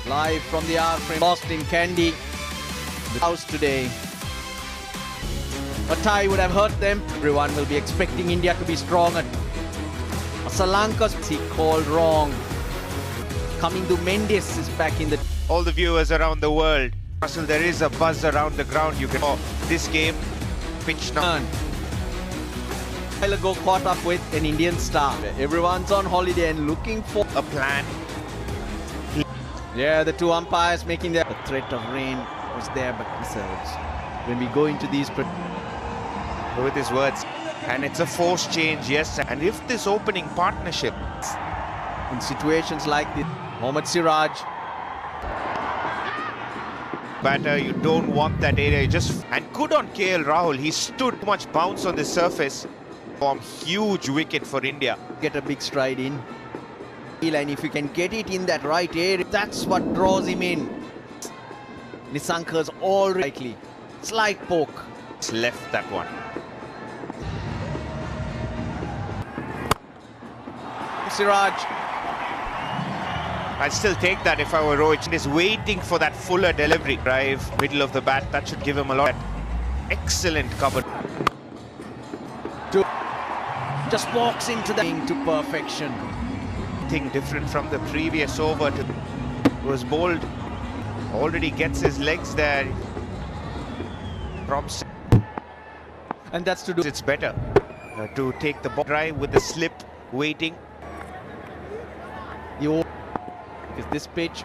Live from the R frame, lost in Kandy. The house today. A tie would have hurt them. Everyone will be expecting India to be strong. Sri Lanka's he called wrong. Coming to Mendes is back in the... All the viewers around the world. Russell, there is a buzz around the ground. You can... this game, pitch now. A while ago caught up with an Indian star. Everyone's on holiday and looking for A plan. Yeah, the two umpires making their... The threat of rain was there, but themselves. When we go into these... With his words. And it's a forced change, yes. And if this opening partnership... In situations like this, Mohammad Siraj. Batter, you don't want that area. And good on KL Rahul. He stood too much bounce on the surface. Huge wicket for India. Get a big stride in. And if you can get it in that right area, that's what draws him in. Nisanka's all likely. Slight poke. It's left that one. Siraj. I'd still take that if I were Rohit. He's waiting for that fuller delivery. Drive, middle of the bat, that should give him a lot. Excellent cover. Just walks into the to perfection. Thing different from the previous over. Was bowled. Already gets his legs there. Props. And that's to do. It's better to take the ball drive with the slip, waiting. Because this pitch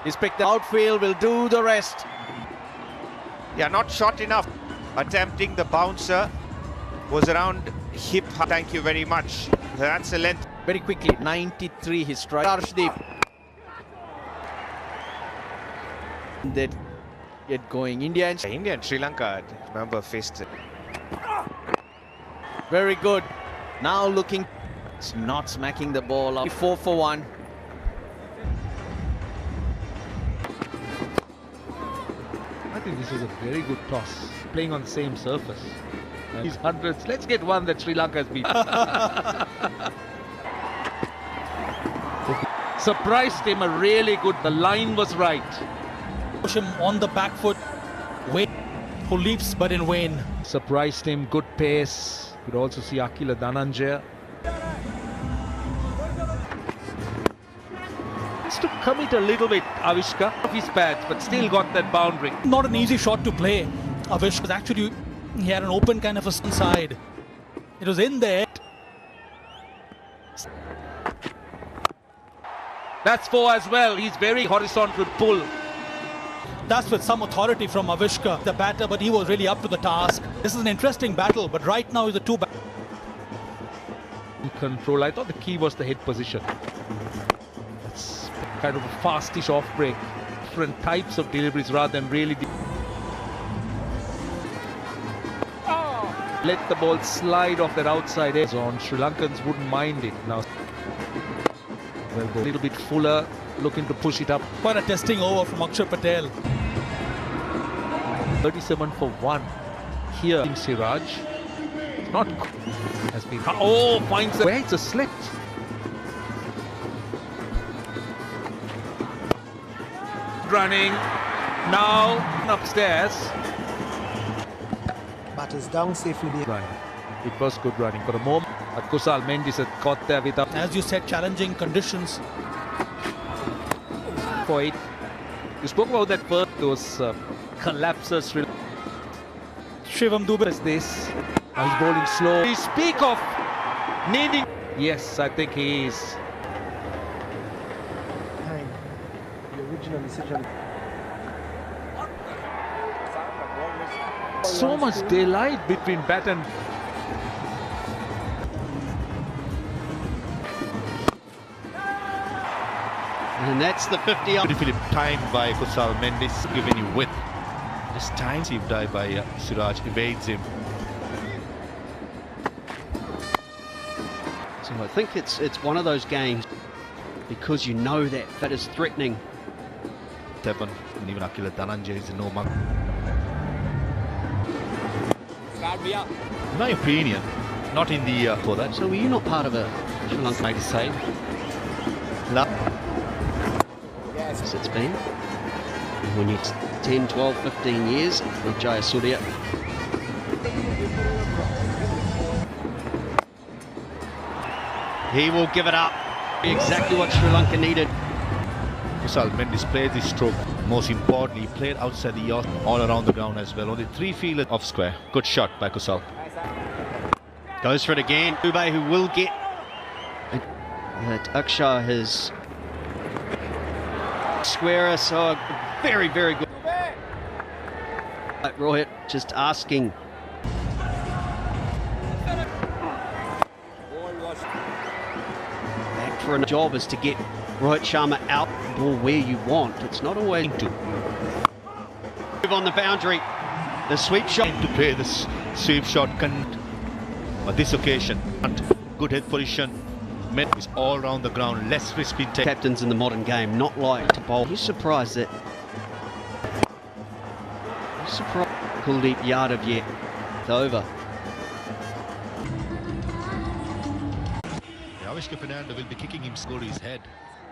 is picked. The outfield will do the rest. Yeah, not short enough. Attempting the bouncer was around hip. Thank you very much. That's a length. Very quickly, 93 his strike. Arshdeep. That get going. India and Sri Lanka, remember, faced it. Very good. Now looking, it's not smacking the ball up. 4 for 1. I think this is a very good toss, playing on the same surface. These hundreds, let's get one that Sri Lanka has beaten. Surprised him, a really good, the line was right. Push him on the back foot. Wayne, who leaps but in vain. Surprised him, good pace. Could also see Akila Dhananjaya. Has to commit a little bit, Avishka, of his bats, but still got that boundary. Not an easy shot to play. Avish was actually, he had an open kind of a side. It was in there. That's 4 as well. He's very horizontal pull. That's with some authority from Avishka, the batter, but he was really up to the task. This is an interesting battle, but right now is the two Control. I thought the key was the head position. It's kind of a fastish off break. Different types of deliveries rather than really... Let the ball slide off that outside edge on. Sri Lankans wouldn't mind it now. Well, a little bit fuller, looking to push it up. Quite a testing over from Akshar Patel. 37 for 1 here in Siraj. Not has been. Oh, finds the way. It's a slip. Running now upstairs. Batters down safely. Running. It was good running for a moment. Kusal Mendes had caught there with up. As you said, challenging conditions. For it. You spoke about that first, those collapses. Shivam Dubey is this. Now he's bowling slow. You speak of needing. Yes, I think he is. The original decision. So much daylight between bat and. And that's the 50 on. Beautifully timed by Kusal Mendes, giving you width. This time received dive by Siraj evades him. So I think it's one of those games because you know that that is threatening. 7 and even Akila Dhananjaya is in no mark. In my opinion, not in the for that. So were you not part of a Sri Lanka? I decide. Yes, it's been. When you're 10, 12, 15 years with Jayasuriya. He will give it up. Exactly what Sri Lanka needed. Kusal Mendis played this stroke. Most importantly, he played outside the yacht, all around the ground as well. Only 3 fielders off square. Good shot by Kusal. Goes for it again. Dubé, who will get that Akshar has squarer, so very, very good. Rohit just asking. Back for a job is to get Rohit Sharma out ball where you want. It's not always to move on the boundary. The sweep shot. To play this sweep shot on this occasion. And good head position. Met is all around the ground. Less risk being taken. Captains in the modern game not like to bowl. He's surprised that. He's surprised Kuldeep Yadav yet. It's over. Avishka Fernando will be kicking him score to his head.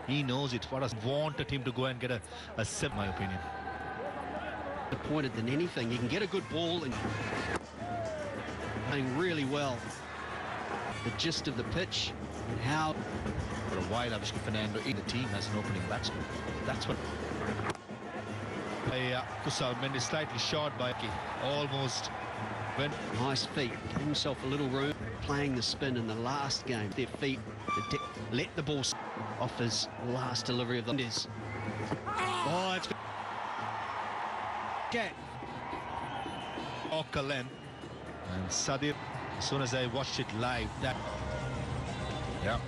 He knows it. What has wanted him to go and get a sip, my opinion. Disappointed than anything. You can get a good ball and playing really well. The gist of the pitch and how. For a while, Avishka Fernando in the team as an opening batsman. That's what. Kusal Mendis slightly short by almost. When nice feet, gave himself a little room, playing the spin in the last game. Their feet, let the ball off his last delivery of the Mendis. Oh, it's good. Okay. Okalen and Sadir. As soon as I watched it live, that. Yeah.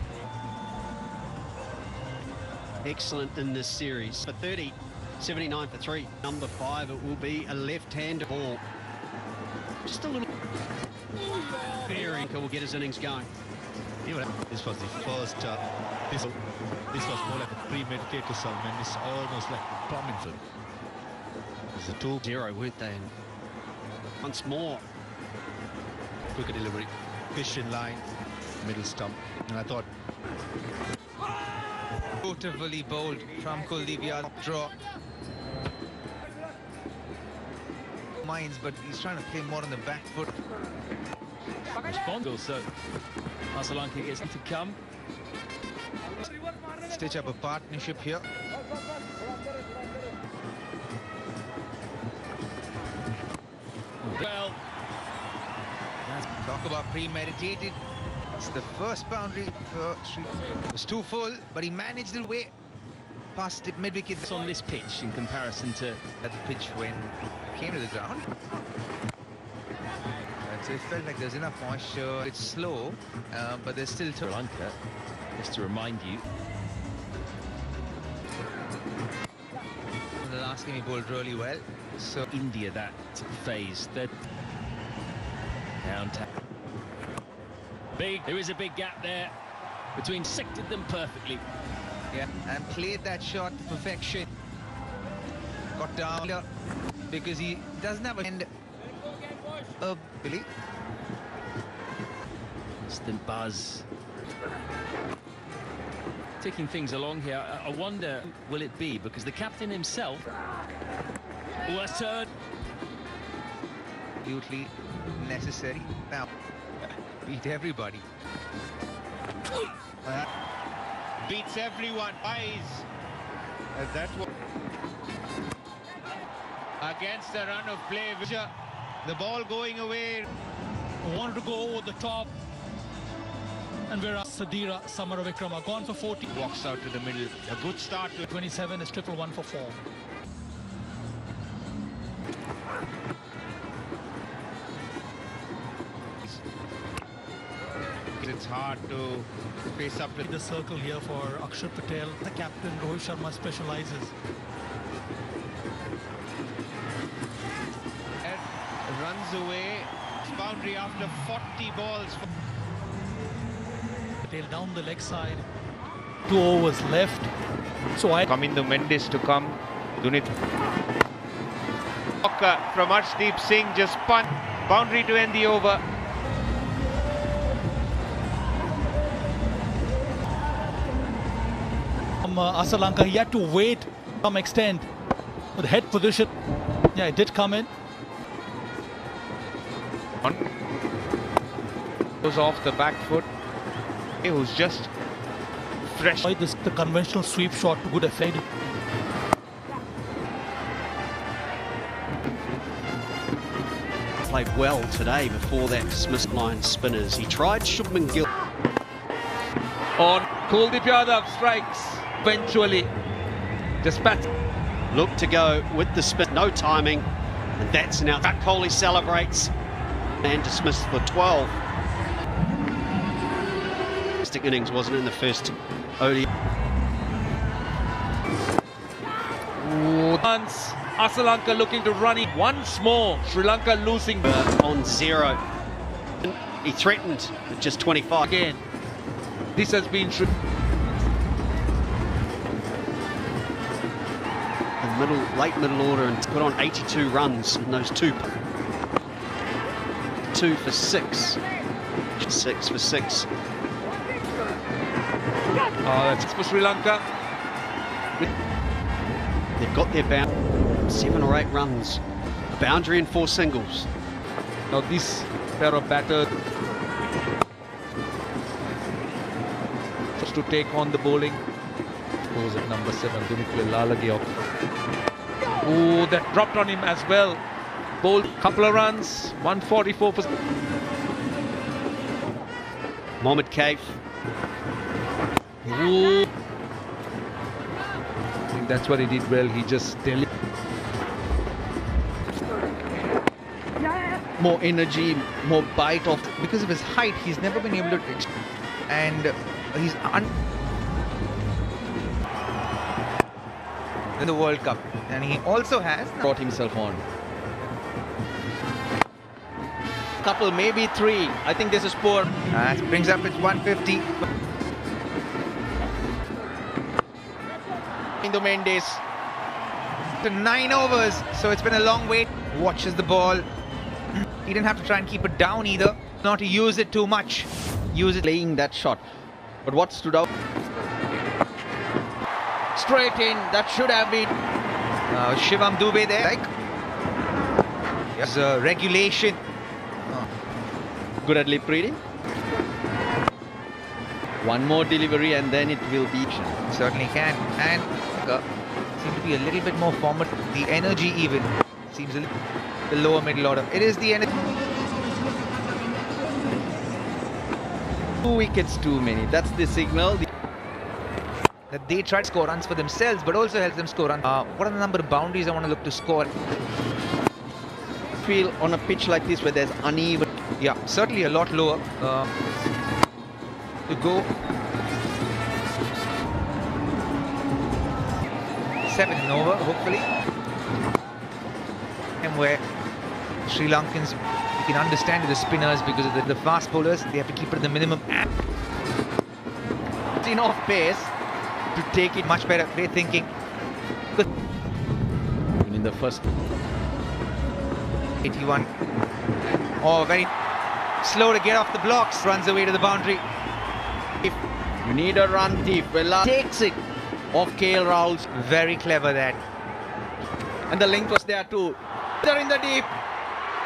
Excellent in this series. For 30, 79 for 3. Number 5, it will be a left-handed ball. Just a little. Very cool. Will get his innings going. This was the first. This was more like a premeditated Kusal Mendis, almost like plumbing field. It's a 2-0, weren't they? And once more. Quicker delivery, fish in line, middle stump, and I thought. Beautifully bowled from Kuldeep Yadav. Draw. Minds, but he's trying to play more on the back foot. Responsible, so Sri Lanka gets to come. Stitch up a partnership here. Well, talk about premeditated. It's the first boundary for Sri. It was too full, but he managed it way past it mid-wicket. It's on this pitch in comparison to that pitch when it came to the ground. So it felt like there's enough moisture. It's slow, but there's still Sri Lanka. Just to remind you, in the last game he bowled really well. So India that phase that down tap. There is a big gap there between sectored them perfectly. Yeah, and played that shot to perfection. Got down because he doesn't have a end. Billy. Instant buzz. Taking things along here. I wonder, will it be? Because the captain himself was turned. Absolutely necessary. Now, beat everybody. Beats everyone. Eyes. That was against the run of play. The ball going away. Wanted to go over the top. And whereas Sadira Samaravikrama gone for 40. Walks out to the middle. A good start to 27 is 111 for 4. It's hard to face up with The circle here for Akshar Patel. The captain Rohit Sharma specializes. runs away. Boundary after 40 balls. Patel down the leg side. 2 overs left. So I Coming to Mendis to come. Dunit. From Arshdeep Singh just spun. Boundary to end the over. from Sri Lanka. He had to wait to some extent with head position. Yeah, it did come in. Goes off the back foot. Who's just fresh. The conventional sweep shot to good effect. Played well today before that dismissed line spinners. He tried Shubman Gill. On Kuldeep Yadav strikes eventually. Dispatch. Look to go with the spin. No timing. And that's now. Kohli celebrates. And dismissed for 12. Innings wasn't in the first ODI. Once Sri Lanka looking to run it once more. Sri Lanka losing On 0. He threatened with just 25. again. This has been The late middle order and put on 82 runs in those 2 for 6. 6 for 6. Oh, that's for Sri Lanka. They've got their 7 or 8 runs, a boundary and 4 singles. Now this pair of batters just to take on the bowling. Goes at number 7, Lalage. Oh, that dropped on him as well. Bowled couple of runs, 144 for Mohammad Kaif. Ooh. I think that's what he did well. He just More energy, more bite off. Because of his height, he's never been able to... And he's in the World Cup, and he also has brought himself on. Couple, maybe 3. I think this is poor. that brings up its 150. Into Mendes. To 9 overs, so it's been a long wait. Watches the ball. He didn't have to try and keep it down either. Not to use it too much. Use it. Playing that shot. But what stood out? Straight in. That should have been. Shivam Dube there. Like, yes, regulation. Good at lip reading. One more delivery and then it will be. Certainly can. And seem to be a little bit more formative. The energy even seems the lower middle order. It is the energy. 2 wickets too many. That's the signal. That they try to score runs for themselves, but also helps them score runs. What are the number of boundaries I want to look to score? Feel on a pitch like this where there's uneven. Yeah, certainly a lot lower to go. 7 over, hopefully. And where Sri Lankans, you can understand the spinners because of the fast bowlers, they have to keep it at the minimum. It's enough pace to take it. Much better, great thinking. In the first 81. Oh, very slow to get off the blocks. Runs away to the boundary. If you need a run deep, Vella takes it off KL Rahul's. Very clever that. And the length was there too. They're in the deep.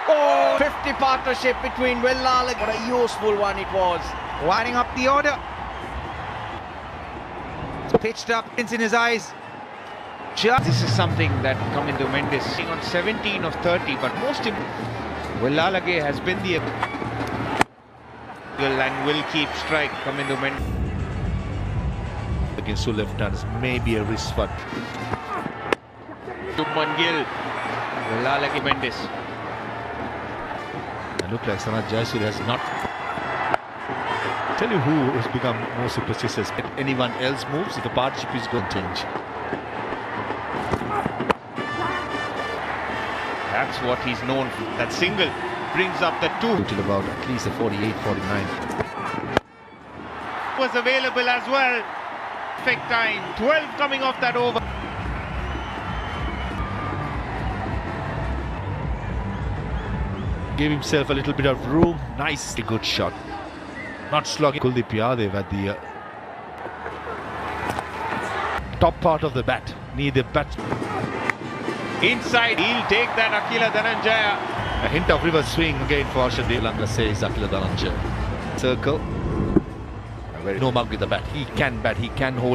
Oh, 50 partnership between Vella. What a useful one it was. Winding up the order. It's pitched up, it's in his eyes. This is something that come into Mendes. On 17 of 30, but most important, Lalage has been the and will keep strike come into Mendes. Against two left-handers, maybe a wrist foot. Shubman Gill, Lalage Mendes. It looked like Sanath Jayasuriya has not. Tell you who has become more superstitious. If anyone else moves, the partnership is going to change. That's what he's known for. That single brings up the 2. Till about at least a 48, 49. Was available as well. Perfect time. 12 coming off that over. Gave himself a little bit of room. Nicely good shot. Not slogging. Kuldeep Yadav at the top part of the bat. Need the bat. Inside, he'll take that Akila Dhananjaya. A hint of reverse swing again for Sri Lanka, says Akila Dhananjaya. Circle. No mug with the bat. He can bat. He can hold.